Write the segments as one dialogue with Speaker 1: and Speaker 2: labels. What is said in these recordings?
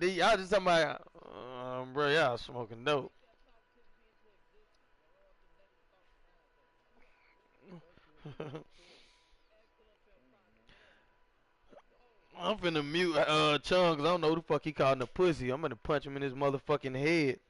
Speaker 1: Y'all just talking about, bro, y'all smoking dope. I'm finna mute Chung 'cause I don't know who the fuck he calling a pussy. I'm gonna punch him in his motherfucking head.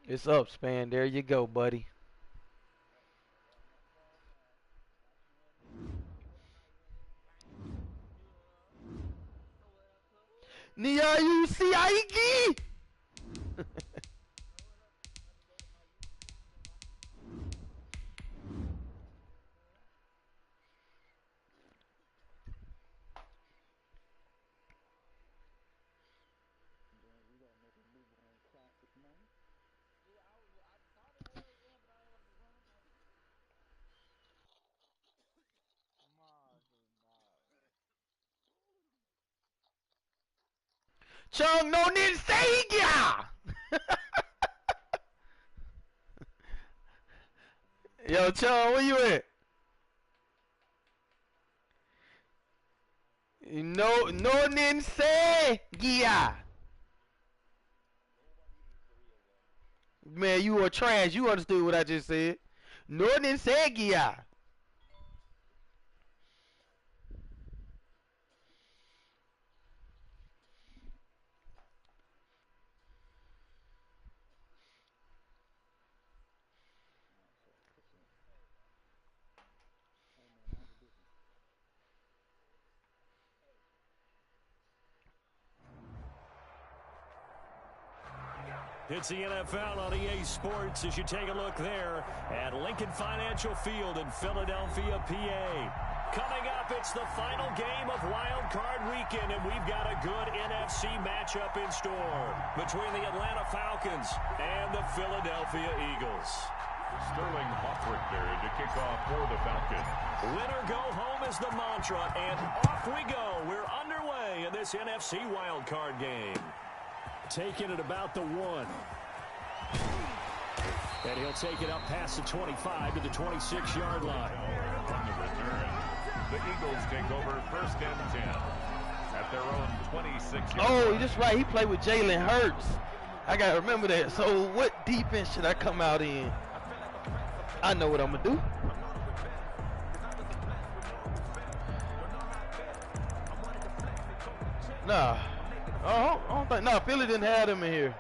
Speaker 1: It's up, Span. There you go, buddy. Nia, you see Aiki? Chung no Ninseiga! Yo, Chung, where you at? No Ninseiga! Man, you are trash. You understood what I just said. No Ninseiga!
Speaker 2: It's the NFL on EA Sports as you take a look there at Lincoln Financial Field in Philadelphia, PA. Coming up, it's the final game of Wild Card Weekend, and we've got a good NFC matchup in store between the Atlanta Falcons and the Philadelphia Eagles.
Speaker 3: Sterling Hoffrichter to kick off for the Falcons.
Speaker 2: Winner go home is the mantra, and off we go. We're underway in this NFC Wild Card game. Taking it about the 1. And he'll take it up past the 25 to the 26-yard line.
Speaker 3: On the return, the Eagles take over first and 10 at their own 26-yard line.
Speaker 1: Oh, that's right. He played with Jalen Hurts. I got to remember that. So what defense should I come out in? I know what I'm going to do. Nah. I don't think. No, Philly didn't have him in here.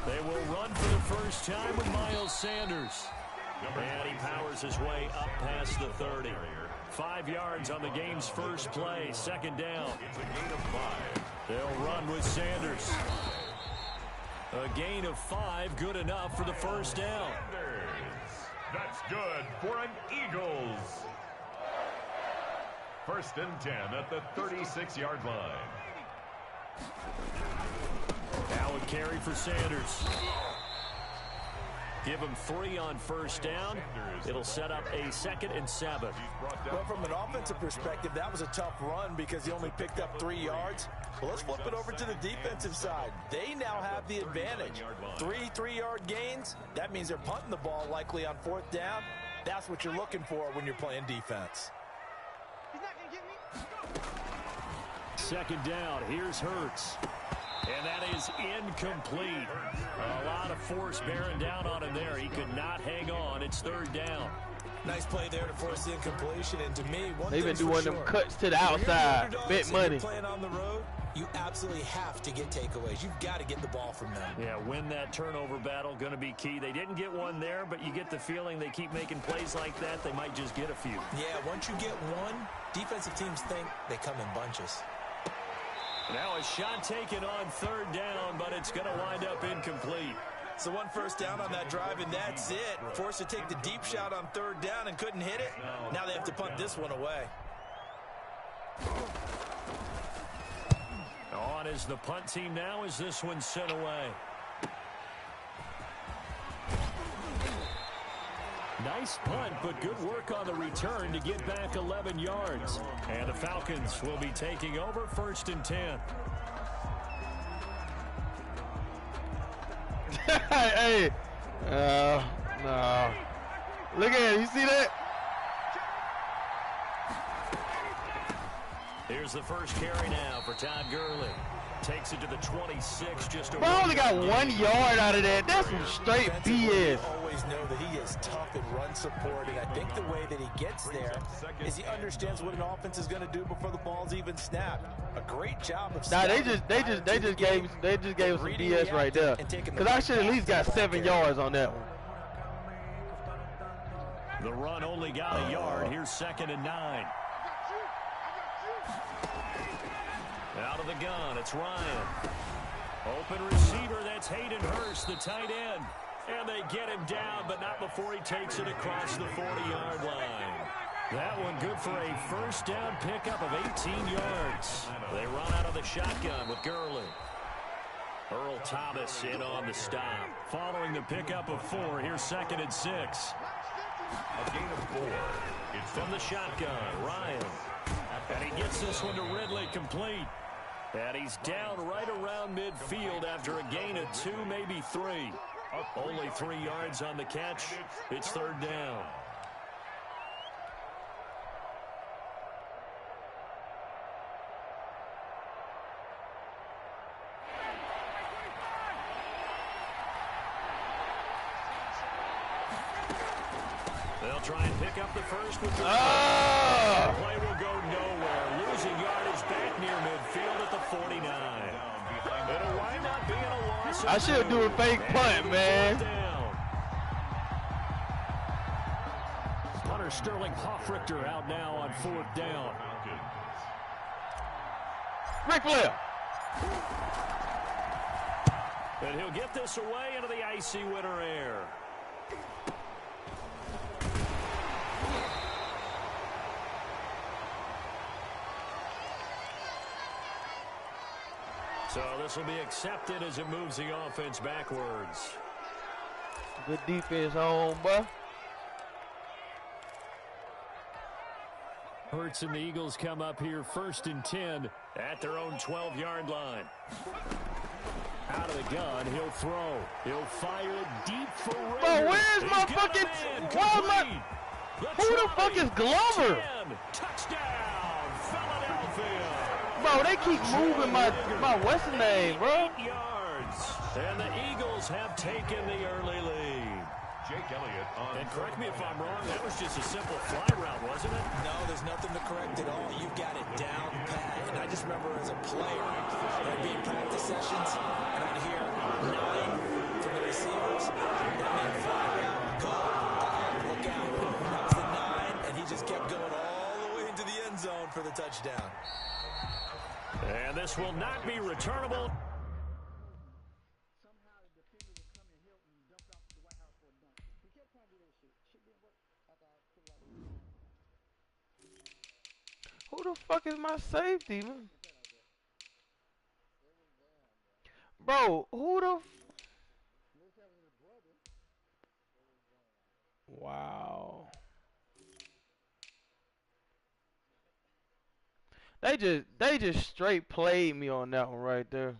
Speaker 2: They will run for the first time with Miles Sanders. And he powers his way up past the 30. 5 yards on the game's first play. Second down.
Speaker 3: It's a gain of 5.
Speaker 2: They'll run with Sanders. A gain of 5, good enough for the first down.
Speaker 3: That's good for an Eagles. First and 10 at the 36-yard line.
Speaker 2: Now a carry for Sanders. Give him 3 on first down. It'll set up a 2nd and 7.
Speaker 4: Well, from an offensive perspective, that was a tough run because he only picked up 3 yards. Well, let's flip it over to the defensive side. They now have the advantage. 3 3-yard gains. That means they're punting the ball likely on 4th down. That's what you're looking for when you're playing defense.
Speaker 5: He's not going to get me.
Speaker 2: 2nd down. Here's Hurts. And that is incomplete. A lot of force bearing down on him there. He could not hang on. It's 3rd down.
Speaker 4: Nice play there to force the incompletion. And to me, one
Speaker 1: They even
Speaker 4: thing's
Speaker 1: do
Speaker 4: for
Speaker 1: one of them
Speaker 4: sure.
Speaker 1: cuts to the outside. Bet money.
Speaker 4: Playing on the road, you absolutely have to get takeaways. You've got to get the ball from them.
Speaker 2: Yeah, win that turnover battle, going to be key. They didn't get one there, but you get the feeling they keep making plays like that, they might just get a few.
Speaker 4: Yeah, once you get one, defensive teams think they come in bunches.
Speaker 2: Now a shot taken on 3rd down, but it's going to wind up incomplete.
Speaker 4: So one first down on that drive, and that's it. Forced to take the deep shot on third down and couldn't hit it. Now they have to punt this one away.
Speaker 2: On is the punt team now as this one's sent away. Nice punt, but good work on the return to get back 11 yards. And the Falcons will be taking over 1st and 10.
Speaker 1: Hey, no. Look at it. You see that?
Speaker 2: Here's the first carry now for Todd Gurley. Takes it to the 26, just over.
Speaker 1: Bro, I only got 1 yard out of that. That's some straight BS.
Speaker 4: Always know that he is tough in run support, and I think the way that he gets there is he understands what an offense is going to do before the ball's even snapped. A great job of.
Speaker 1: Nah, they just gave us some BS right there. Because I should at least got 7 yards on that one.
Speaker 2: The run only got a yard. Here's 2nd and 9. Out of the gun, it's Ryan. Open receiver, that's Hayden Hurst, the tight end. And they get him down, but not before he takes it across the 40-yard line. That one good for a first down pickup of 18 yards. They run out of the shotgun with Gurley. Earl Thomas in on the stop. Following the pickup of 4, here's 2nd and 6.
Speaker 3: A gain of 4.
Speaker 2: It's from the shotgun, Ryan. And he gets this one to Ridley complete. And he's down right around midfield after a gain of 2, maybe 3. Only 3 yards on the catch. It's 3rd down. They'll try and pick up the first with the play will go nowhere. Losing yardage back near midfield at the 49. It'll wind up being a loss.
Speaker 1: I should do a fake punt, man.
Speaker 2: Punter Sterling Hoffrichter out now on 4th down.
Speaker 1: Rick Flair.
Speaker 2: And he'll get this away into the icy winter air. So this will be accepted as it moves the offense backwards.
Speaker 1: Good defense home, boy.
Speaker 2: Hurts and the Eagles come up here 1st and 10 at their own 12-yard line. Out of the gun, he'll throw. He'll fire it deep for Raiders.
Speaker 1: Bro, where's my fucking... Who the fuck is Glover?
Speaker 2: Touchdown, Philadelphia.
Speaker 1: Bro, they keep moving my what's the name, bro?
Speaker 2: 8 yards. And the Eagles have taken the early lead.
Speaker 3: Jake Elliott on.
Speaker 2: And correct me if I'm wrong, that was just a simple fly route, wasn't it?
Speaker 4: No, there's nothing to correct at all. You've got it down pat. And I just remember as a player, there'd be practice sessions, and I'd hear 9 from the receivers. That meant fly route, go, look out. That was the 9, and he just kept going all the way into the end zone for the touchdown.
Speaker 2: And this will not be returnable.
Speaker 1: Who the fuck is my safety, man? Bro, who the... Wow. They just straight played me on that one right there.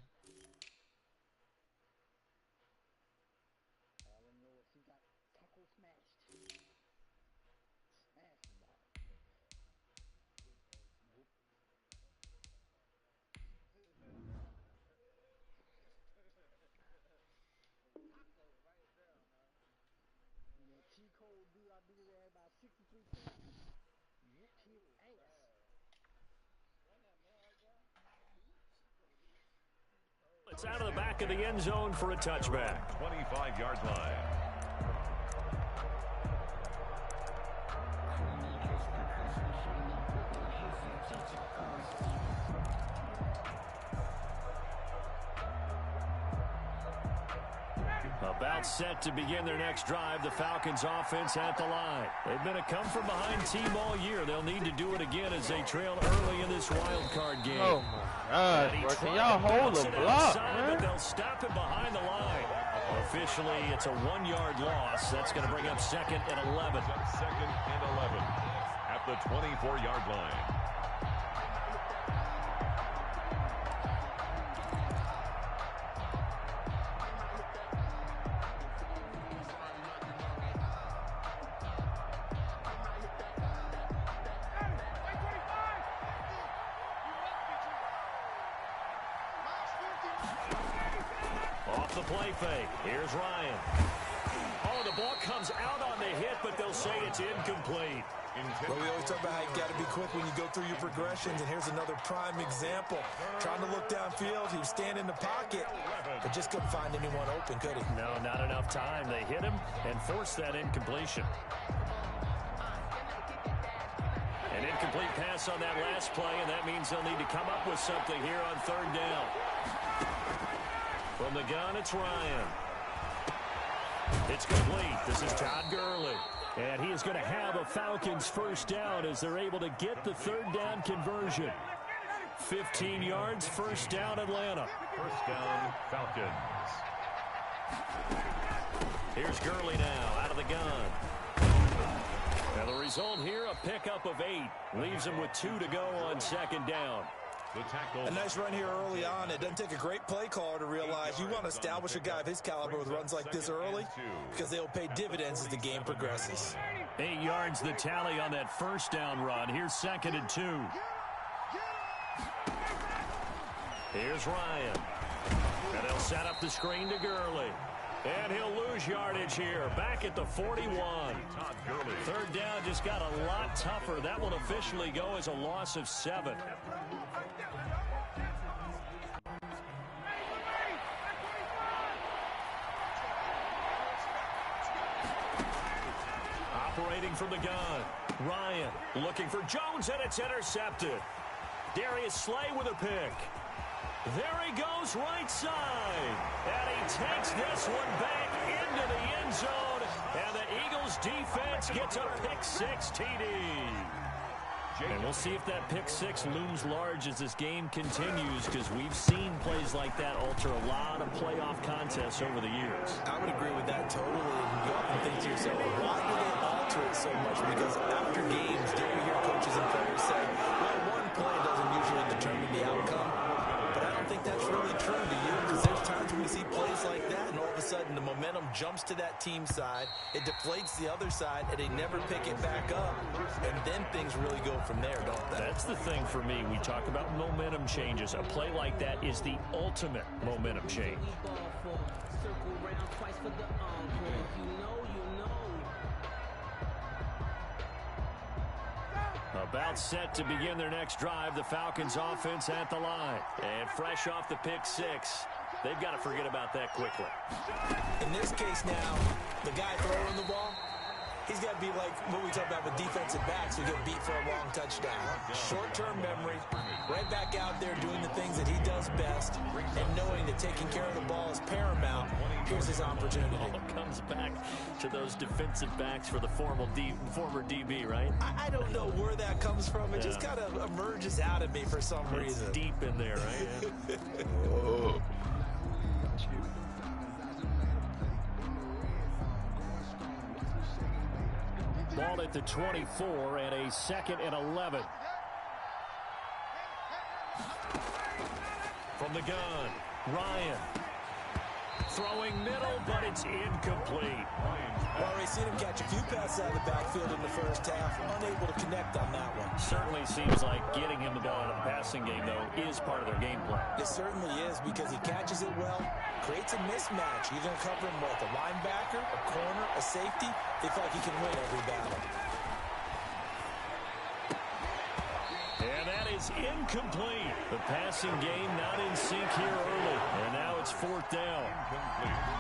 Speaker 2: It's out of the back of the end zone for a touchback.
Speaker 3: 25-yard line.
Speaker 2: A About set to begin their next drive, the Falcons offense at the line. They've been a come-from-behind team all year. They'll need to do it again as they trail early in this wild card game.
Speaker 1: Oh, my God, bro. Can y'all hold the block, man?
Speaker 2: But they'll stop it behind the line. Officially, it's a 1-yard loss. That's going to bring up 2nd and 11.
Speaker 3: 2nd and 11 at the 24-yard line.
Speaker 2: Off the play fake. Here's Ryan. Oh, the ball comes out on the hit, but they'll say it's incomplete.
Speaker 4: Well, we always talk about how you got to be quick when you go through your progressions, and here's another prime example. Trying to look downfield, he was standing in the pocket, but just couldn't find anyone open, could he?
Speaker 2: No, not enough time. They hit him and forced that incompletion. An incomplete pass on that last play, and that means they'll need to come up with something here on 3rd down. From the gun, it's Ryan. It's complete. This is Todd Gurley. And he is going to have a Falcons first down as they're able to get the 3rd down conversion. 15 yards, first down, Atlanta.
Speaker 3: First down, Falcons.
Speaker 2: Here's Gurley now out of the gun. And the result here, a pickup of 8. Leaves him with 2 to go on 2nd down.
Speaker 4: A nice run here early on. It doesn't take a great play caller to realize you want to establish a guy of his caliber with runs like this early because they'll pay dividends as the game progresses.
Speaker 2: 8 yards the tally on that first down run. Here's 2nd and 2. Here's Ryan. And they'll set up the screen to Gurley. And he'll lose yardage here. Back at the 41. 3rd down just got a lot tougher. That will officially go as a loss of 7. Operating from the gun. Ryan looking for Jones, and it's intercepted. Darius Slay with a pick. There he goes right side. And he takes this one back into the end zone. And the Eagles defense gets a pick-6 TD. And we'll see if that pick-6 looms large as this game continues, because we've seen plays like that alter a lot of playoff contests over the years.
Speaker 4: I would agree with that totally. And you often think to yourself, why do they alter it so much? Because after games, do you hear coaches and players say, well, one play doesn't usually determine the outcome. But I don't think that's really true, do you? Because there's times when we see plays like that, and all of a sudden the momentum jumps to that team side, it deflates the other side, and they never pick it back up. And then things really go from there, don't they?
Speaker 2: That's the thing for me. We talk about momentum changes. A play like that is the ultimate momentum change. About set to begin their next drive, the Falcons offense at the line. And fresh off the pick-6, they've got to forget about that quickly.
Speaker 4: In this case now, the guy throwing the ball, he's got to be like what we talk about with defensive backs who get beat for a long touchdown. Short-term memory, right back out there doing the things that he does best, and knowing that taking care of the ball is paramount. Here's his opportunity.
Speaker 2: All comes back to those defensive backs for the former DB, right?
Speaker 4: I don't know where that comes from. It just kind of emerges out of me for some reason.
Speaker 2: It's deep in there, right?
Speaker 1: Oh.
Speaker 2: Ball at the 24 and a 2nd and 11. From the gun, Ryan. Throwing middle, but it's incomplete.
Speaker 4: Well, we've seen him catch a few passes out of the backfield in the first half. Unable to connect on that one.
Speaker 2: Certainly seems like getting him the ball in the passing game, though, is part of their game plan.
Speaker 4: It certainly is, because he catches it well, creates a mismatch. You're going to cover him with a linebacker, a corner, a safety. They feel like he can win every battle.
Speaker 2: And that is incomplete. The passing game not in sync here early. And now it's 4th down.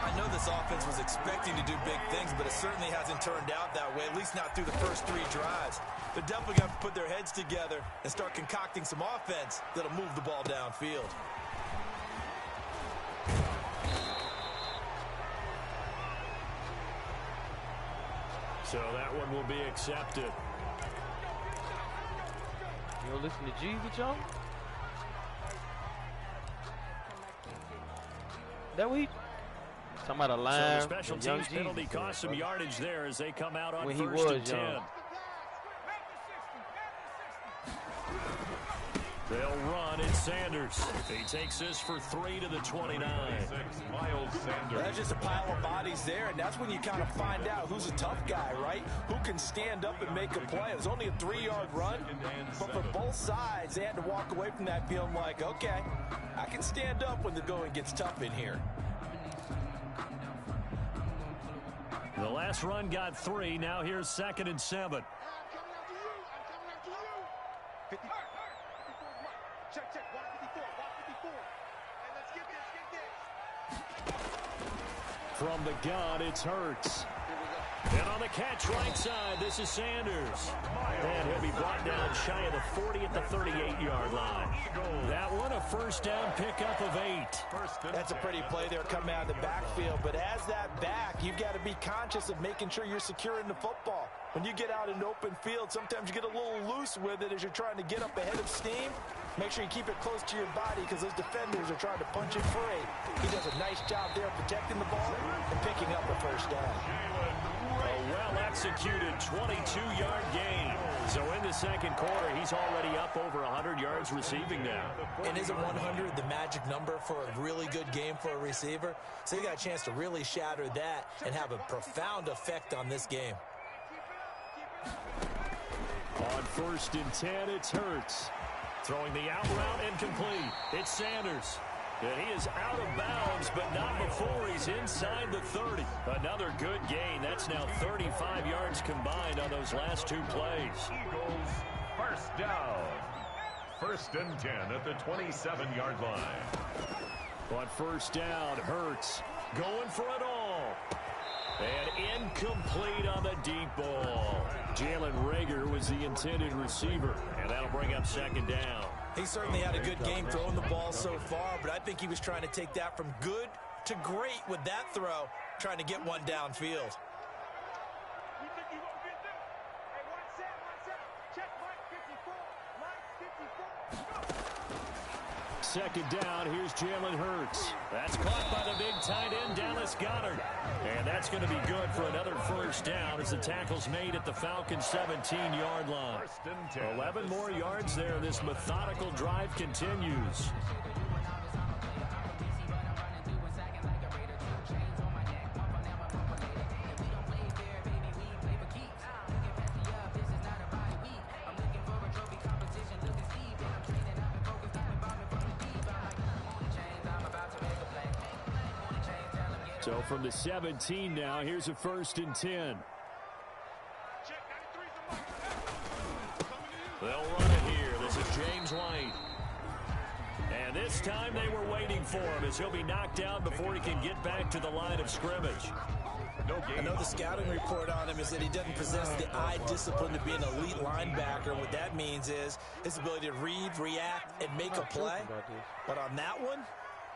Speaker 4: I know this offense was expecting to do big things, but it certainly hasn't turned out that way, at least not through the first 3 drives. They're definitely going to put their heads together and start concocting some offense that'll move the ball downfield.
Speaker 2: So that one will be accepted.
Speaker 1: You don't listen to Jesus, y'all? That week? Talking about a line.
Speaker 2: So the special teams penalty cost some yardage there as they come out on
Speaker 1: when
Speaker 2: first
Speaker 1: he was
Speaker 2: and 10.
Speaker 1: young.
Speaker 2: They'll run. It's Sanders. He takes this for 3 to the 29.
Speaker 3: Miles Sanders.
Speaker 4: That's just a pile of bodies there, and that's when you kind of find out who's a tough guy, right? Who can stand up and make a play. It was only a 3-yard run, but for both sides, they had to walk away from that feeling like, okay, I can stand up when the going gets tough in here.
Speaker 2: The last run got 3. Now here's 2nd and 7.
Speaker 5: Check, 154, 154. Hey, let's get this.
Speaker 2: From the gun, it's Hurts. And on the catch right side, this is Sanders. And he'll be brought down shy of the 40 at the 38-yard line. That one, a first down pickup of 8.
Speaker 4: That's a pretty play there coming out of the backfield, but as that back, you've got to be conscious of making sure you're securing the football. When you get out in open field, sometimes you get a little loose with it as you're trying to get up ahead of steam. Make sure you keep it close to your body because those defenders are trying to punch it free. He does a nice job there protecting the ball and picking up the first down.
Speaker 2: A well-executed 22-yard gain. So in the second quarter, he's already up over 100 yards receiving now.
Speaker 4: And isn't 100 the magic number for a really good game for a receiver? So you got a chance to really shatter that and have a profound effect on this game.
Speaker 2: On 1st and 10, it's Hurts. Throwing the out route incomplete. It's Sanders. And he is out of bounds, but not before he's inside the 30. Another good gain. That's now 35 yards combined on those last 2 plays.
Speaker 3: Eagles first down. 1st and 10 at the 27-yard line.
Speaker 2: On 1st down, Hurts going for it all. And incomplete on the deep ball. Jalen Reagor was the intended receiver, and that'll bring up 2nd down.
Speaker 4: He certainly had a good game throwing the ball so far, but I think he was trying to take that from good to great with that throw, trying to get one downfield.
Speaker 5: You think you won't get this? Hey, one set. Check Mike 54.
Speaker 2: 2nd down, here's Jalen Hurts. That's caught by the big tight end, Dallas Goedert. And that's going to be good for another first down as the tackle's made at the Falcons' 17-yard line. 11 more yards there. This methodical drive continues. So from the 17 now, here's a 1st and 10. They'll run it here. This is James White. And this time they were waiting for him as he'll be knocked out before he can get back to the line of scrimmage.
Speaker 4: I know the scouting report on him is that he doesn't possess the eye discipline to be an elite linebacker. What that means is his ability to read, react, and make a play. But on that one,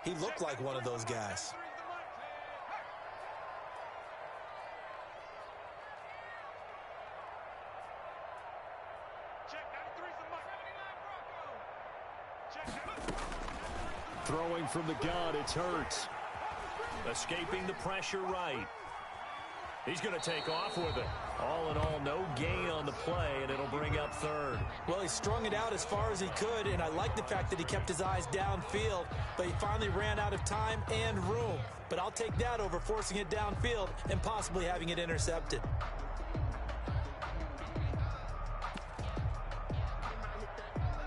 Speaker 4: he looked like one of those guys.
Speaker 2: Throwing from the gun, it's Hurts. Escaping the pressure right. He's going to take off with it. All in all, no gain on the play, and it'll bring up 3rd.
Speaker 4: Well, he strung it out as far as he could, and I like the fact that he kept his eyes downfield, but he finally ran out of time and room. But I'll take that over forcing it downfield and possibly having it intercepted.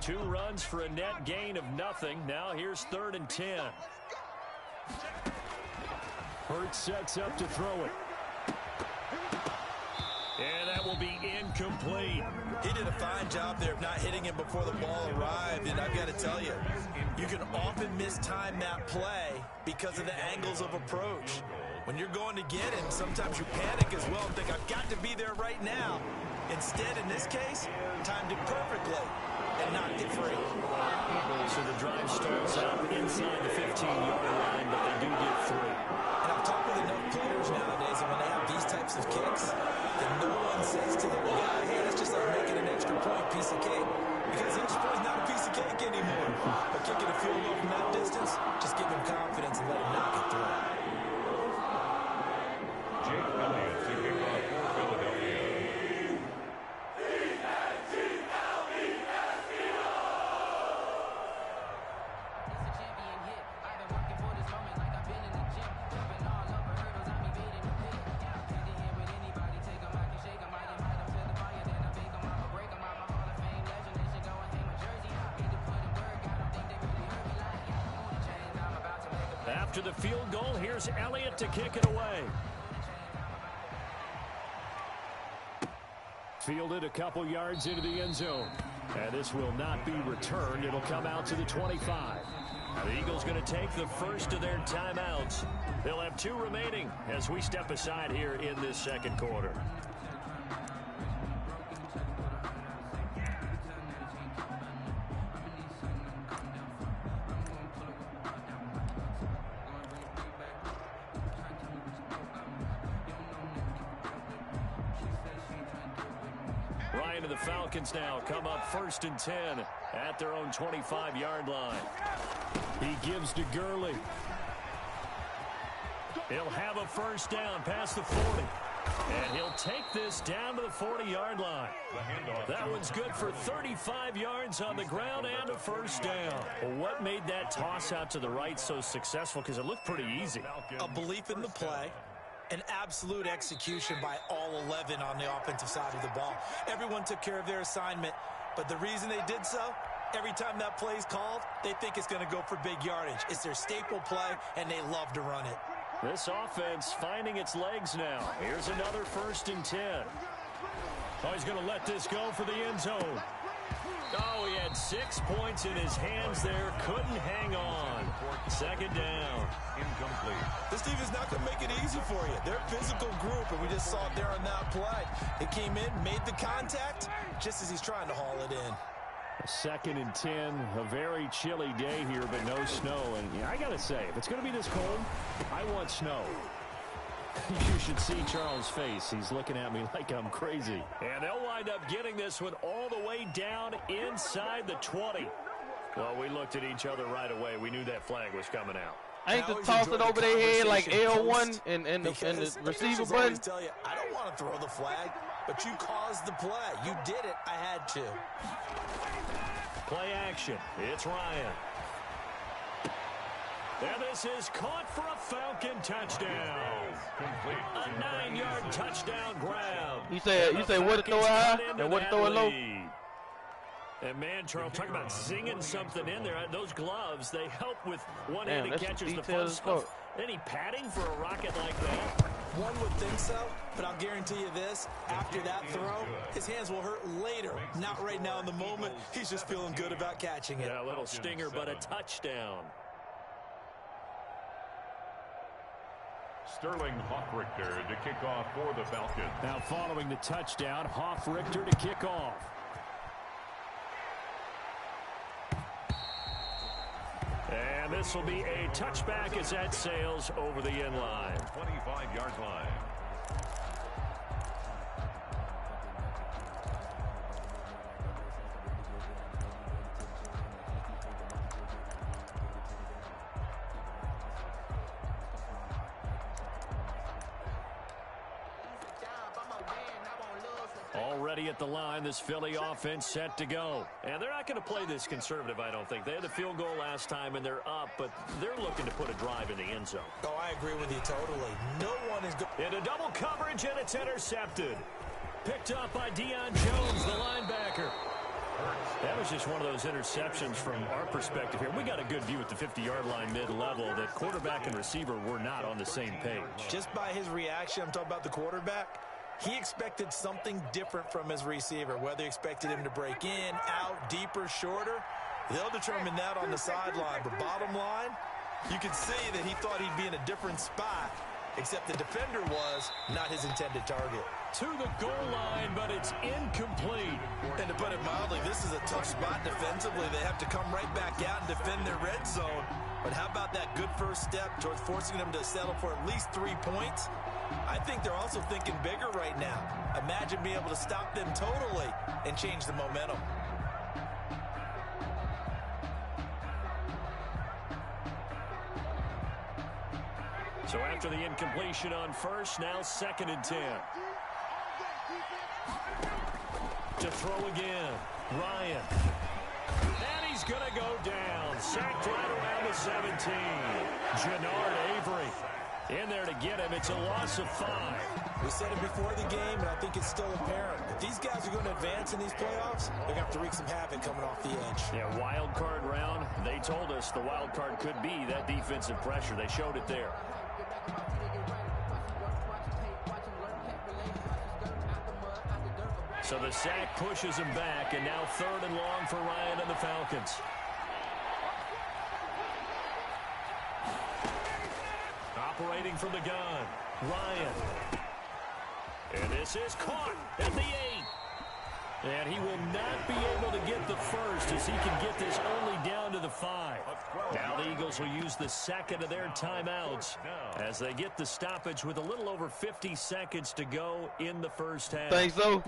Speaker 2: Two runs for a net gain of nothing. Now here's 3rd and 10. Hurts sets up to throw it. And that will be incomplete.
Speaker 4: He did a fine job there of not hitting him before the ball arrived, and I've got to tell you, you can often mistime that play because of the angles of approach. When you're going to get him, sometimes you panic as well and think, I've got to be there right now. Instead, in this case, timed it perfectly and knocked it free.
Speaker 2: So the drive starts out inside the 15-yard line, but they do get 3.
Speaker 4: And I've talked with enough players nowadays, and when they have these types of kicks, the no piece of cake because the extra point is not a piece of cake anymore. But kicking a field goal from that distance, just give him confidence and let him knock it through.
Speaker 3: Jake Elliott to kick off for Philadelphia.
Speaker 2: After the field goal, here's Elliott to kick it away. Fielded a couple yards into the end zone. And this will not be returned. It'll come out to the 25. Now the Eagles going to take the first of their timeouts. They'll have 2 remaining as we step aside here in this second quarter. Ryan and the Falcons now come up 1st and 10 at their own 25-yard line. He gives to Gurley. He'll have a first down past the 40. And he'll take this down to the 40-yard line. That one's good for 35 yards on the ground and a first down. Well, what made that toss out to the right so successful? Because it looked pretty easy.
Speaker 4: A belief in the play. An absolute execution by all 11 on the offensive side of the ball. Everyone took care of their assignment, but the reason they did so, every time that play is called, they think it's going to go for big yardage. It's their staple play, and they love to run it.
Speaker 2: This offense finding its legs now. Here's another 1st and 10. Oh, he's going to let this go for the end zone. Oh, he had 6 points in his hands there. Couldn't hang on. 2nd down.
Speaker 3: Incomplete.
Speaker 4: This defense is not going to make it easy for you. They're a physical group, and we just saw it there on that play. It came in, made the contact, just as he's trying to haul it in.
Speaker 2: 2nd and 10, a very chilly day here, but no snow. And yeah, I got to say, if it's going to be this cold, I want snow. You should see Charles' face. He's looking at me like I'm crazy. And they'll wind up getting this one all the way down inside the 20. Well, we looked at each other right away. We knew that flag was coming out.
Speaker 1: I ain't just toss it over their head like L1 and the receiver button.
Speaker 4: Tell you, I don't want to throw the flag, but you caused the play. You did it. I had to.
Speaker 2: Play action. It's Ryan. And this is caught for a Falcon touchdown. A 9-yard touchdown grab.
Speaker 1: You say what to throw it high and what to throw it low?
Speaker 2: And man, Charles, talk about singing something in there. Those gloves, they help with one-handed catches. The fun stuff. Any padding for a rocket like that?
Speaker 4: One would think so, but I'll guarantee you this. After that throw, his hands will hurt later. Not right now in the moment. He's just feeling good about catching it.
Speaker 2: Yeah, a little stinger, but a touchdown.
Speaker 3: Sterling Hoffrichter to kick off for the Falcons.
Speaker 2: Now following the touchdown, Hoffrichter to kick off. And this will be a touchback as that sails over the end line.
Speaker 3: 25-yard line.
Speaker 2: Already at the line, this Philly offense set to go. And they're not going to play this conservative, I don't think. They had the field goal last time, and they're up, but they're looking to put a drive in the end zone.
Speaker 4: Oh, I agree with you totally. No one is going.
Speaker 2: Into double coverage, and it's intercepted. Picked up by Deion Jones, the linebacker. That was just one of those interceptions from our perspective here. We got a good view at the 50-yard line mid-level that quarterback and receiver were not on the same page.
Speaker 4: Just by his reaction, I'm talking about the quarterback, he expected something different from his receiver, whether he expected him to break in, out, deeper, shorter. They'll determine that on the sideline. But bottom line, you can see that he thought he'd be in a different spot, except the defender was not his intended target.
Speaker 2: To the goal line, but it's incomplete.
Speaker 4: And to put it mildly, this is a tough spot defensively. They have to come right back out and defend their red zone. But how about that good first step towards forcing them to settle for at least 3 points? I think they're also thinking bigger right now. Imagine being able to stop them totally and change the momentum.
Speaker 2: So after the incompletion on first, now 2nd and 10. To throw again, Ryan. And he's going to go down. Sacked right around the 17. Jannard Avery in there to get him. It's a loss of 5.
Speaker 4: We said it before the game, and I think it's still apparent. If these guys are going to advance in these playoffs, they're going to have to wreak some havoc coming off the edge.
Speaker 2: Yeah, wild card round. They told us the wild card could be that defensive pressure. They showed it there. So the sack pushes him back, and now 3rd and long for Ryan and the Falcons. Operating from the gun, Ryan. And this is caught at the 8. And he will not be able to get the first as he can get this only down to the 5. Now the Eagles will use the 2nd of their timeouts as they get the stoppage with a little over 50 seconds to go in the first half.
Speaker 1: Think so?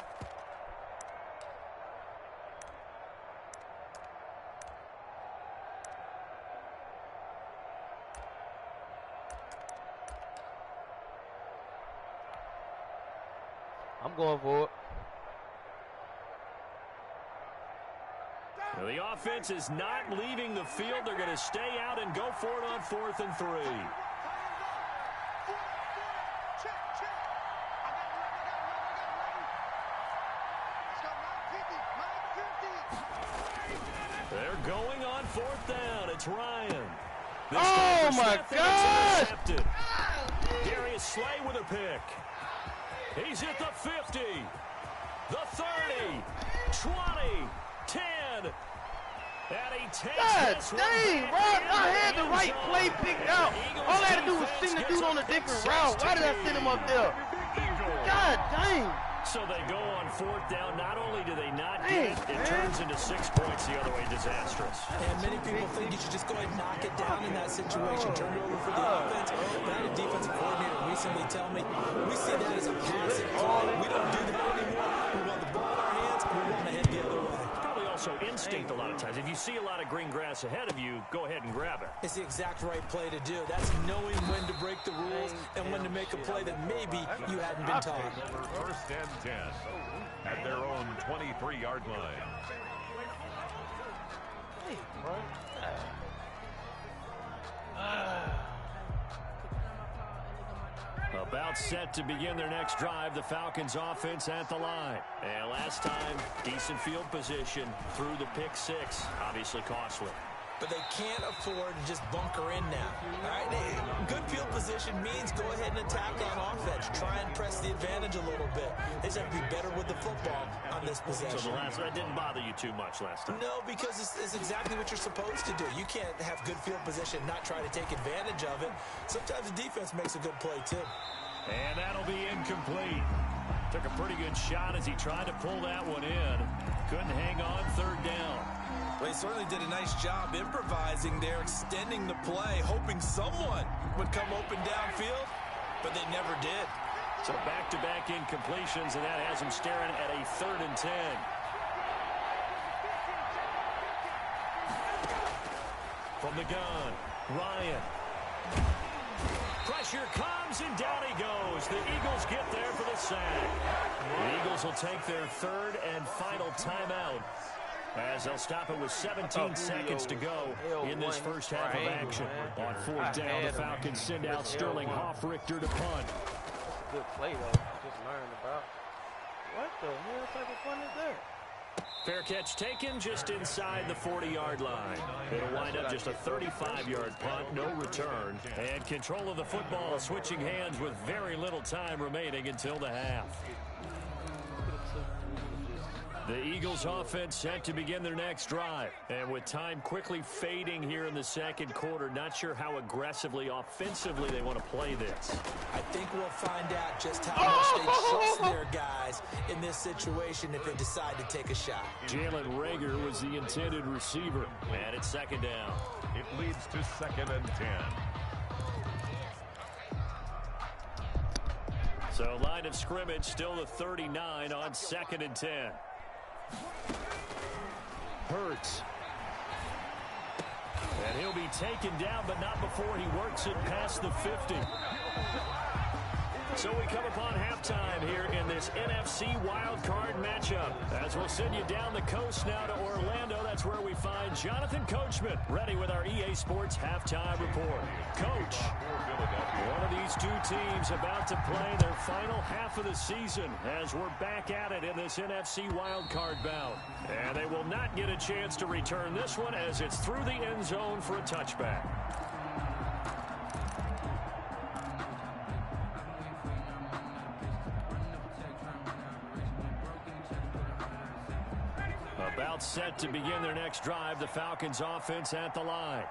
Speaker 1: I'm going for it.
Speaker 2: Well, the offense is not leaving the field. They're going to stay out and go for it on 4th and 3. They're going on 4th down. It's Ryan.
Speaker 1: Oh, my God!
Speaker 2: Darius Slay with a pick. He's at the 50, the 30, 20, 10. And he takes this one.
Speaker 1: Dang, Rob, I had the right play picked out. All I had to do was send the dude on a different route. Why did I send him up there? God dang.
Speaker 2: So they go on 4th down. Not only do they not get it, it turns into 6 points the other way. Disastrous.
Speaker 4: And many people think you should just go ahead and knock it down in that situation. Turn it over for the offense. But I had a defensive coordinator recently tell me, we see that as a passing play. We don't do that anymore. We want the ball in our hands, and we want to head the other way.
Speaker 2: Probably also instinct a lot of times. If you see a lot of green grass ahead of you, go ahead and grab it.
Speaker 4: It's the exact right play to do. That's knowing when to break the rules and when to make a play that maybe you hadn't been taught.
Speaker 3: 1st and 10 at their own 23-yard line.
Speaker 2: About set to begin their next drive, the Falcons offense at the line. And last time, decent field position through the pick 6. Obviously costly.
Speaker 4: But they can't afford to just bunker in now. All right, good field position means go ahead and attack on offense. Try and press the advantage a little bit. They just have to be better with the football on this possession.
Speaker 2: So that didn't bother you too much last time?
Speaker 4: No, because it's exactly what you're supposed to do. You can't have good field position and not try to take advantage of it. Sometimes the defense makes a good play, too.
Speaker 2: And that'll be incomplete. Took a pretty good shot as he tried to pull that one in. Couldn't hang on 3rd down.
Speaker 4: Well, he certainly did a nice job improvising there, extending the play, hoping someone would come open downfield, but they never did.
Speaker 2: So back-to-back incompletions, and that has him staring at a 3rd and 10. From the gun, Ryan. Pressure comes, and down he goes. The Eagles get there for the sack. The Eagles will take their 3rd and final timeout, as they'll stop it with 17 seconds to go in this first half of action. On 4th down, the Falcons send out Sterling Hoffrichter to punt.
Speaker 1: Good play, though. Just learned about. What the hell type of fun is that?
Speaker 2: Fair catch taken just inside the 40-yard line. It'll wind up just a 35-yard punt, no return. And control of the football switching hands with very little time remaining until the half. The Eagles offense set to begin their next drive. And with time quickly fading here in the 2nd quarter, not sure how aggressively, offensively they want to play this.
Speaker 4: I think we'll find out just how much they trust their guys in this situation if they decide to take a shot.
Speaker 2: Jalen Reagor was the intended receiver. And it's 2nd down.
Speaker 3: It leads to 2nd and 10.
Speaker 2: So line of scrimmage still the 39 on 2nd and 10.
Speaker 4: Hurts.
Speaker 2: And he'll be taken down, but not before he works it past the 50. So we come upon halftime here in this NFC wildcard matchup. As we'll send you down the coast now to Orlando, that's where we find Jonathan Coachman, ready with our EA Sports halftime report. Coach, one of these two teams about to play their final half of the season as we're back at it in this NFC wildcard bout. And they will not get a chance to return this one as it's through the end zone for a touchback. About set to begin their next drive, the Falcons offense at the line.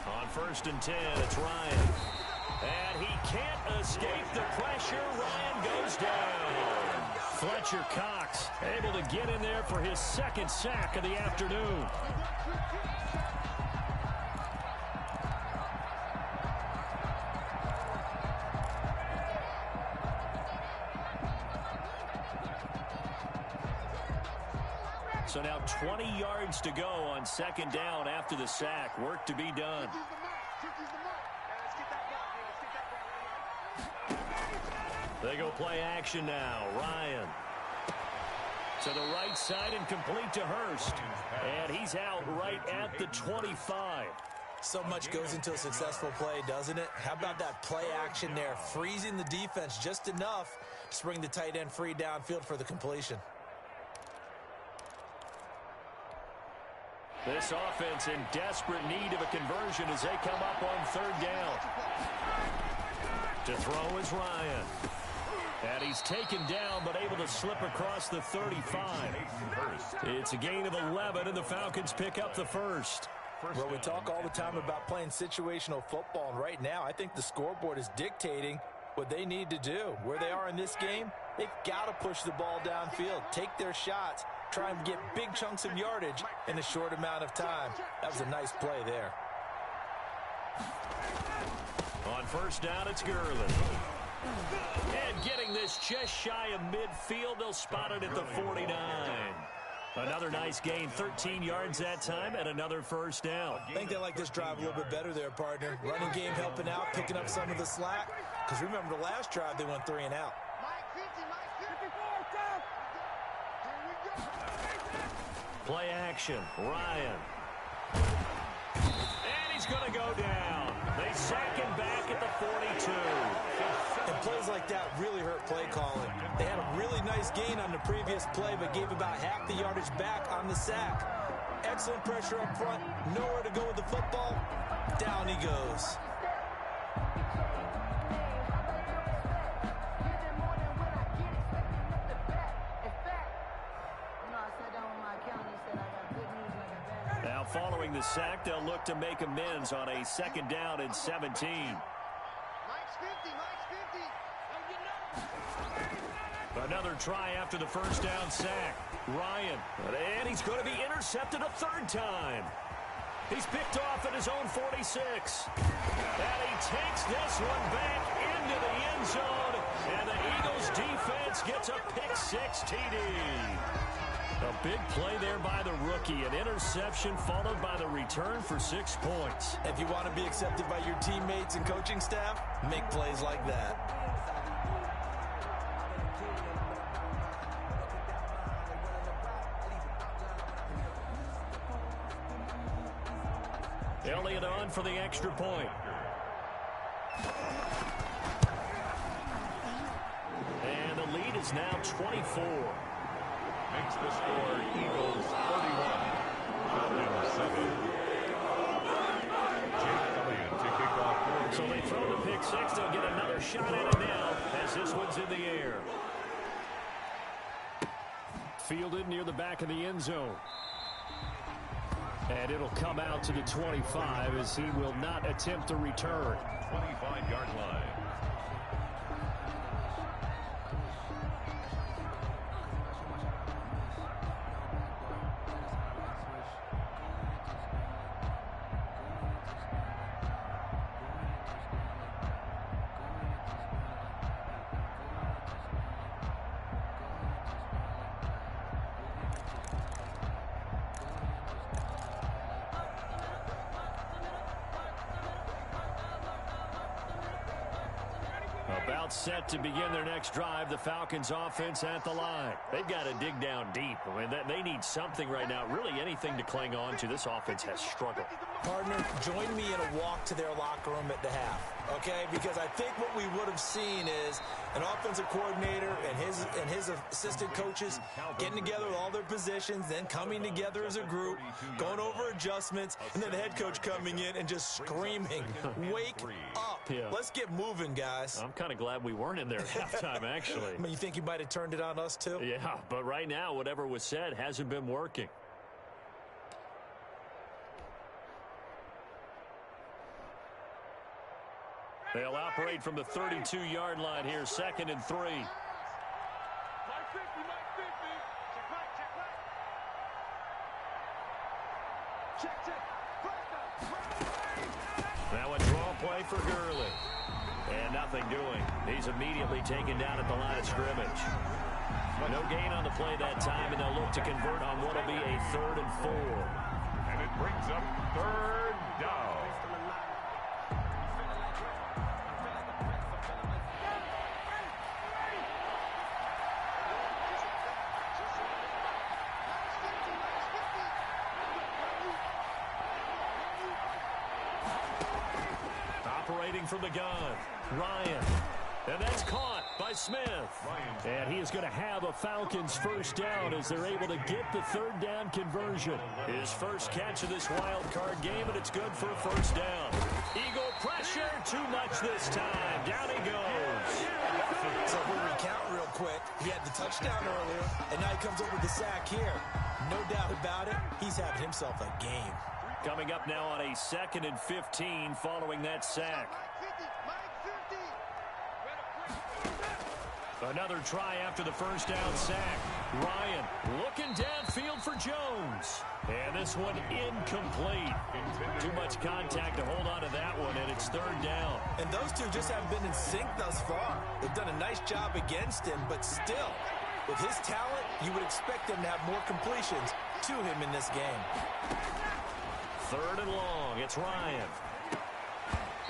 Speaker 2: On 1st and 10, it's Ryan. And he can't escape the pressure. Ryan goes down. Fletcher Cox able to get in there for his 2nd sack of the afternoon. So now 20 yards to go on 2nd down after the sack. Work to be done. They go play action now. Ryan to the right side and complete to Hurst. And he's out right at the 25.
Speaker 4: So much goes into a successful play, doesn't it? How about that play action there? Freezing the defense just enough to bring the tight end free downfield for the completion.
Speaker 2: This offense in desperate need of a conversion as they come up on 3rd down. To throw is Ryan. And he's taken down but able to slip across the 35. It's a gain of 11 and the Falcons pick up the 1st.
Speaker 4: Well, we talk all the time about playing situational football, and right now I think the scoreboard is dictating what they need to do. Where they are in this game, they've got to push the ball downfield, take their shots, try and get big chunks of yardage in a short amount of time. That was a nice play there.
Speaker 2: On 1st down, it's Gurley. And getting this just shy of midfield, they'll spot it at the 49. Another nice gain, 13 yards that time, and another 1st down.
Speaker 4: I think they like this drive a little bit better there, partner. Running game helping out, picking up some of the slack. Because remember the last drive, they went 3 and out.
Speaker 2: Play action, Ryan. And he's going to go down. They sack him back at the 42.
Speaker 4: And plays like that really hurt play calling. They had a really nice gain on the previous play, but gave about half the yardage back on the sack. Excellent pressure up front, nowhere to go with the football. Down he goes.
Speaker 2: Now following the sack, they'll look to make amends on a 2nd down and 17. Another try after the 1st down sack. Ryan, and he's going to be intercepted a 3rd time. He's picked off at his own 46. And he takes this one back into the end zone. And the Eagles defense gets a pick-6 TD. A big play there by the rookie. An interception followed by the return for 6 points.
Speaker 4: If you want to be accepted by your teammates and coaching staff, make plays like that.
Speaker 2: Elliott on for the extra point. And the lead is now 24.
Speaker 3: Makes the score Eagles 31, Falcons 7. Jake Elliott to kick off.
Speaker 2: So they throw the pick-6. They'll get another shot at it now as this one's in the air. Fielded near the back of the end zone. And it'll come out to the 25 as he will not attempt a return.
Speaker 3: 25-yard line.
Speaker 2: About set to begin their next drive, the Falcons offense at the line. They've got to dig down deep. I mean, they need something right now, really anything to cling on to. This offense has struggled.
Speaker 4: Partner, join me in a walk to their locker room at the half, okay? Because I think what we would have seen is an offensive coordinator and his assistant coaches getting together with all their positions, then coming together as a group, going over adjustments, and then the head coach coming in and just screaming, wake up.
Speaker 2: Yeah.
Speaker 4: Let's get moving, guys.
Speaker 2: I'm kind of glad we weren't in there at halftime, actually.
Speaker 4: I mean, you think you might have turned it on us, too?
Speaker 2: Yeah, but right now, whatever was said hasn't been working. They'll operate from the 32-yard line here, 2nd and 3. Now a draw play for Gurley. And nothing doing. He's immediately taken down at the line of scrimmage. No gain on the play that time, and they'll look to convert on what will be a 3rd and 4.
Speaker 3: And it brings up 3rd down.
Speaker 2: Operating from the gun, Ryan. And that's caught by Smith. And he is going to have a Falcons first down as they're able to get the 3rd down conversion. His first catch of this wild card game, and it's good for a first down. Eagle pressure, too much this time. Down he goes.
Speaker 4: So we'll recount real quick. He had the touchdown earlier, and now he comes up with the sack here. No doubt about it, he's having himself a game.
Speaker 2: Coming up now on a 2nd and 15 following that sack. Another try after the first down sack. Ryan looking downfield for Jones. And this one incomplete. Too much contact to hold on to that one, and it's 3rd down.
Speaker 4: And those two just haven't been in sync thus far. They've done a nice job against him, but still, with his talent, you would expect him to have more completions to him in this game.
Speaker 2: 3rd and long. It's Ryan.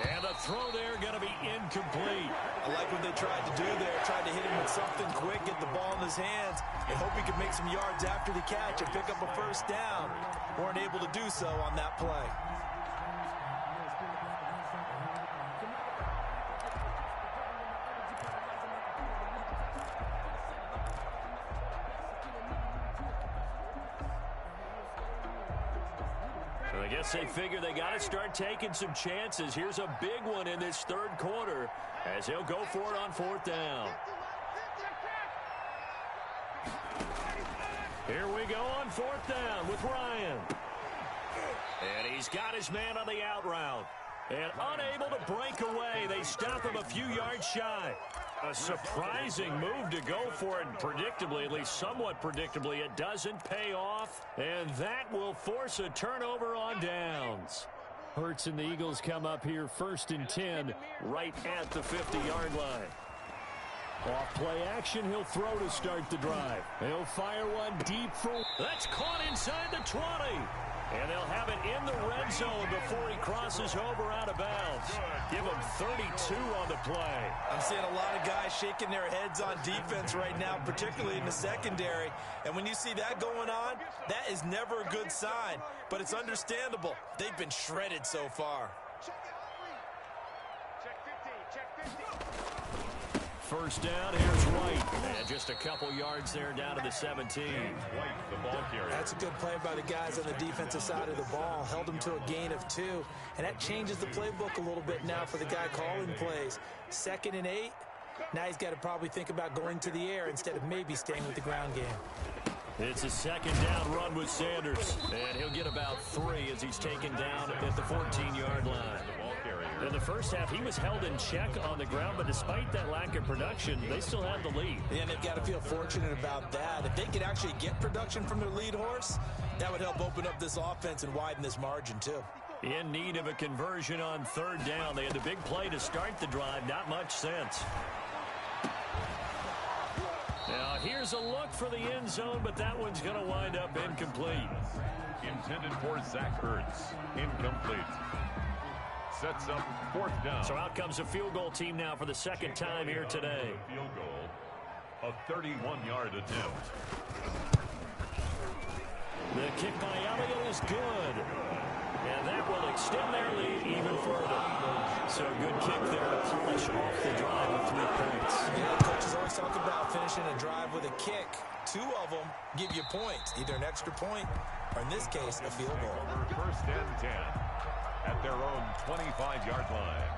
Speaker 2: And the throw there going to be incomplete.
Speaker 4: I like what they tried to do there. Tried to hit him with something quick, get the ball in his hands, and hope he could make some yards after the catch and pick up a first down. Weren't able to do so on that play.
Speaker 2: I guess they figure they got to start taking some chances. Here's a big one in this 3rd quarter as he'll go for it on 4th down. Here we go on 4th down with Ryan. And he's got his man on the out route. And unable to break away. They stop him a few yards shy. A surprising move to go for it. Predictably, at least somewhat predictably, it doesn't pay off. And that will force a turnover on downs. Hurts and the Eagles come up here 1st and 10 right at the 50-yard line. Off play action, he'll throw to start the drive. He'll fire one deep for... That's caught inside the 20. And they'll have it in the red zone before he crosses over out of bounds. Give him 32 on the play.
Speaker 4: I'm seeing a lot of guys shaking their heads on defense right now, particularly in the secondary. And when you see that going on, that is never a good sign. But it's understandable. They've been shredded so far.
Speaker 2: First down, here's White. And just a couple yards there down to the 17.
Speaker 3: White, the ball carrier.
Speaker 4: That's a good play by the guys on the defensive side of the ball. Held them to a gain of 2. And that changes the playbook a little bit now for the guy calling plays. 2nd and 8. Now he's got to probably think about going to the air instead of maybe staying with the ground game.
Speaker 2: It's a 2nd down run with Sanders. And he'll get about 3 as he's taken down at the 14-yard line. In the first half, he was held in check on the ground, but despite that lack of production, they still have the lead.
Speaker 4: And they've got to feel fortunate about that. If they could actually get production from their lead horse, that would help open up this offense and widen this margin, too.
Speaker 2: In need of a conversion on 3rd down. They had the big play to start the drive. Not much sense. Now, here's a look for the end zone, but that one's going to wind up incomplete.
Speaker 3: Intended for Zach Ertz. Incomplete. sets up 4th down.
Speaker 2: So out comes a field goal team now for the second time here today.
Speaker 3: Field goal, a 31-yard attempt.
Speaker 2: The kick by Elliott is good. And that will extend their lead even further. So a good kick there to polish off the drive of 3 points.
Speaker 4: Yeah, coaches always talk about finishing a drive with a kick. 2 of them give you points, either an extra point or, in this case, a field goal.
Speaker 3: Over 1st and 10 at their own 25-yard line.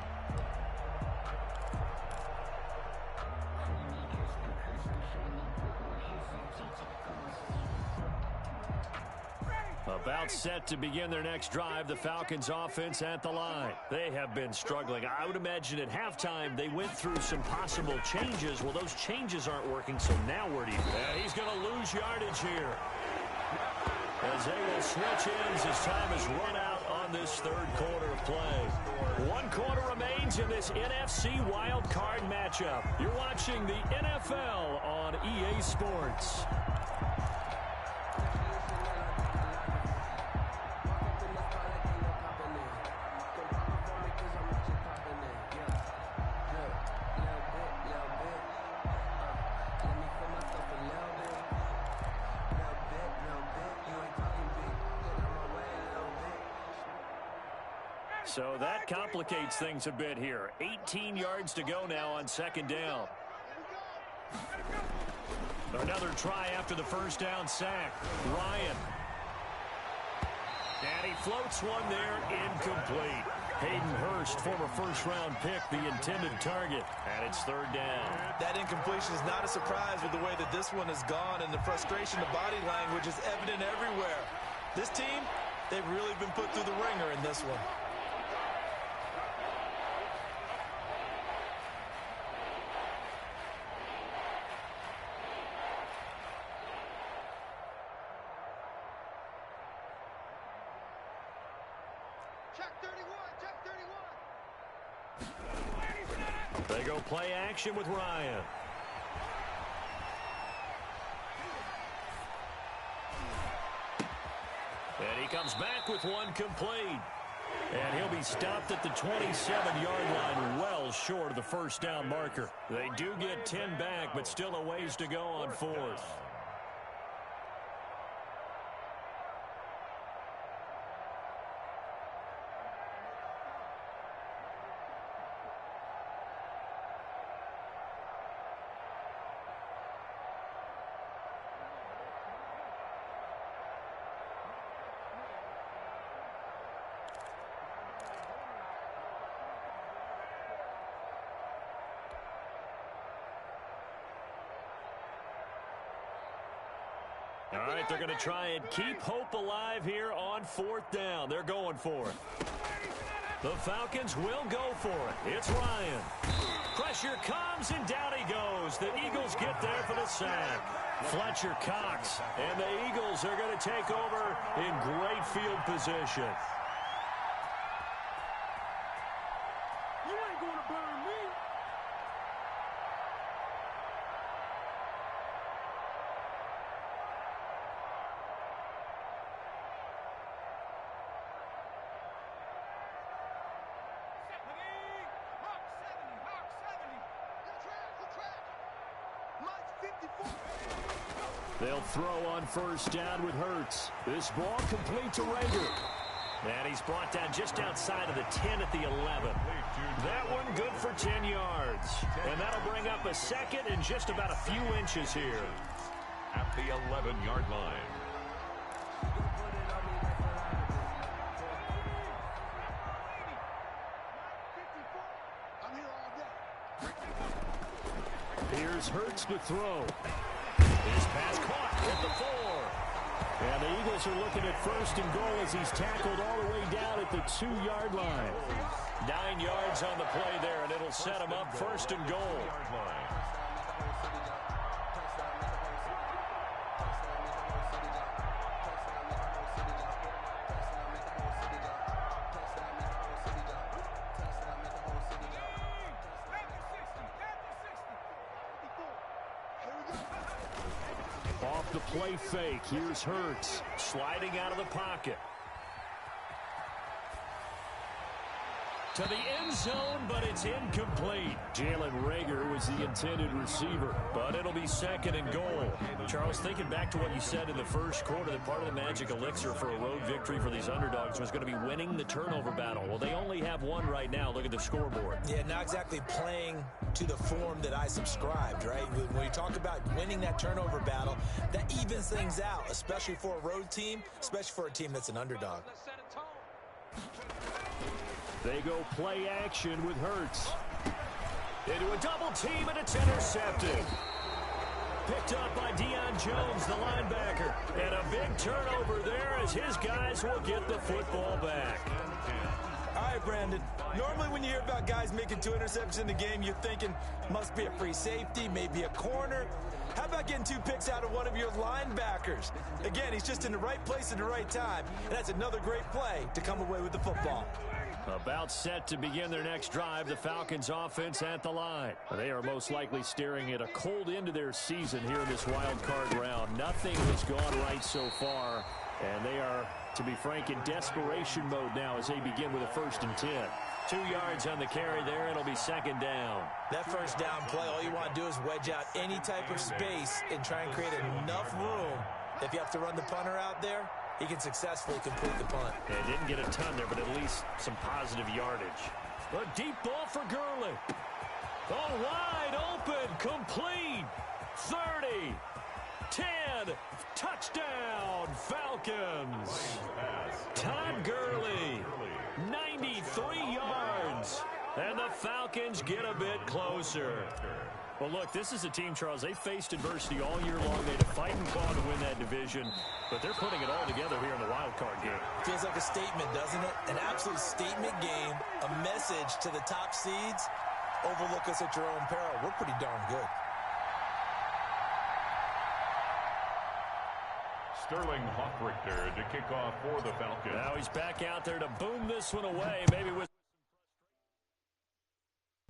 Speaker 2: About set to begin their next drive, the Falcons offense at the line. They have been struggling. I would imagine at halftime they went through some possible changes. Well, those changes aren't working, so now where do you go? Yeah, he's going to lose yardage here. As they will switch ends as time is run out on this 3rd quarter of play. 1 quarter remains in this NFC wild card matchup. You're watching the NFL on EA Sports. So that complicates things a bit here. 18 yards to go now on 2nd down. Another try after the 1st down sack. Ryan. And he floats one there, incomplete. Hayden Hurst, former 1st-round pick, the intended target. And it's 3rd down.
Speaker 4: That incompletion is not a surprise with the way that this one has gone, and the frustration of body language is evident everywhere. This team, they've really been put through the ringer in this one.
Speaker 2: They go play action with Ryan. And he comes back with one complete. And he'll be stopped at the 27-yard line, well short of the 1st down marker. They do get 10 back, but still a ways to go on 4th. All right, they're going to try and keep hope alive here on 4th down. They're going for it. The Falcons will go for it. It's Ryan. Pressure comes, and down he goes. The Eagles get there for the sack. Fletcher Cox, and the Eagles are going to take over in great field position.
Speaker 5: You ain't going to burn me.
Speaker 2: They'll throw on 1st down with Hurts. This ball complete to Rager. And he's brought down just outside of the 10 at the 11. That one good for 10 yards. And that'll bring up a 2nd and just about a few inches here.
Speaker 3: At the 11-yard line.
Speaker 2: Here's Hurts to throw. His pass caught at the 4. And the Eagles are looking at 1st and goal as he's tackled all the way down at the 2-yard line. 9 yards on the play there, and it'll set him up 1st and goal. Off the play fake, here's Hurts sliding out of the pocket. to the end zone, but it's incomplete. Jalen Reagor was the intended receiver, but it'll be second and goal. Charles, thinking back to what you said in the first quarter, that part of the magic elixir for a road victory for these underdogs was going to be winning the turnover battle. Well, they only have one right now. Look at the scoreboard.
Speaker 4: Yeah, not exactly playing to the form that I subscribed, right? When you talk about winning that turnover battle, that evens things out, especially for a road team, especially for a team that's an underdog.
Speaker 2: They go play action with Hurts. Into a double team, and it's intercepted. Picked up by Deion Jones, the linebacker. And a big turnover there as his guys will get the football back.
Speaker 4: All right, Brandon. Normally when you hear about guys making 2 interceptions in the game, you're thinking must be a free safety, maybe a corner. How about getting 2 picks out of one of your linebackers? Again, he's just in the right place at the right time. And that's another great play to come away with the football.
Speaker 2: About set to begin their next drive, the Falcons offense at the line. They are most likely staring at a cold end to their season here in this wild card round. Nothing has gone right so far, and they are, to be frank, in desperation mode now as they begin with a 1st and 10. 2 yards on the carry there. It'll be second down.
Speaker 4: That first down play, all you want to do is wedge out any type of space and try and create enough room. If you have to run the punter out there, he can successfully complete the punt.
Speaker 2: They didn't get a ton there, but at least some positive yardage. A deep ball for Gurley. Oh, wide open, complete. 30, 10, touchdown, Falcons. Todd Gurley, 93 yards. And the Falcons get a bit closer. Well, look, this is a team, Charles, they faced adversity all year long. They had to fight and claw to win that division, but they're putting it all together here in the wild card game.
Speaker 4: Feels like a statement, doesn't it? An absolute statement game, a message to the top seeds. Overlook us at your own peril. We're pretty darn good.
Speaker 3: Sterling Hawkrichter to kick off for the Falcons.
Speaker 2: Now he's back out there to boom this one away, maybe with